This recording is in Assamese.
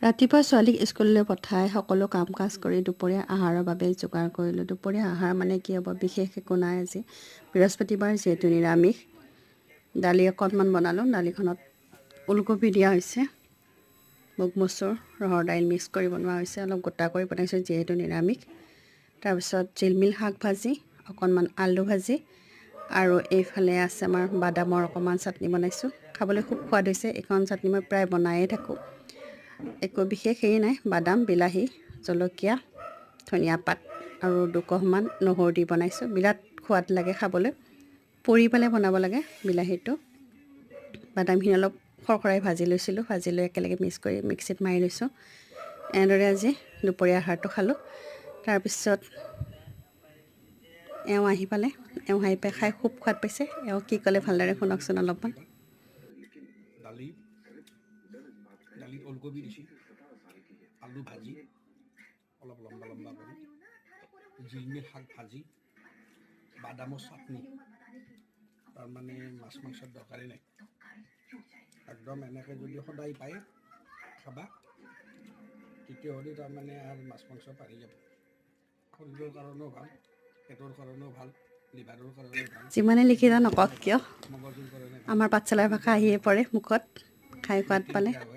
ৰাতিপুৱা ছোৱালীক স্কুললৈ পঠাই সকলো কাম কাজ কৰি দুপৰীয়া আহাৰৰ বাবে যোগাৰ কৰিলোঁ। দুপৰীয়া আহাৰ মানে কি হ'ব, বিশেষ একো নাই আজি। বৃহস্পতিবাৰ যিহেতু নিৰামিষ। দালি অকণমান বনালোঁ। দালিখনত ওলকবি দিয়া হৈছে, মুগ মচুৰ, ৰহৰ দাইল মিক্স কৰি বনোৱা হৈছে। অলপ গোটা কৰি বনাইছোঁ যিহেতু নিৰামিষ। তাৰপিছত জিলমিল শাক ভাজি, অকণমান আলু ভাজি, আৰু এইফালে আছে আমাৰ বাদামৰ অকণমান চাটনি বনাইছোঁ। খাবলৈ খুব সোৱাদ হৈছে। এইখন চাটনি মই প্ৰায় বনায়ে থাকোঁ। একো বিশেষ হেৰি নাই, বাদাম, বিলাহী, জলকীয়া, ধনিয়া পাত আৰু দুকহমান নহৰু দি বনাইছোঁ। বিৰাট সোৱাদ লাগে খাবলৈ। পুৰি পেলাই বনাব লাগে বিলাহীটো। বাদামখিনি অলপ খৰখৰাই ভাজি লৈছিলোঁ। ভাজি লৈ একেলগে মিক্স কৰি মিক্সিত মাৰি লৈছোঁ। এনেদৰে আজি দুপৰীয়া আহাৰটো খালোঁ। তাৰপিছত এওঁ আহি পালে খাই খুব সোৱাদ পাইছে। এওঁ কি ক'লে ভালদৰে শুনকচোন অলপমান। দালিত ওলকবি দিছোঁ, আলু ভাজি অলপ লম্বা লম্বা কৰি, জিলমিল শাক ভাজি, বাদামৰ চাটনি, তাৰমানে মাছ মাংসৰ দৰকাৰেই নাই। একদম এনেকৈ যদি সদায় পায় খাবা, তেতিয়াহ'লে তাৰমানে আৰু মাছ মাংস পাৰি যাব। শৰীৰৰ কাৰণেও ভাল, পেটৰ কাৰণেও ভাল, লিভাৰৰ কাৰণেও ভাল, যিমানে লিখি নকওক কিয়, মগজুৰ কাৰণে আমাৰ পাঠশালাৰ ভাষা আহিয়ে পৰে মুখত। খাই সোৱাদ পালে। ভাল।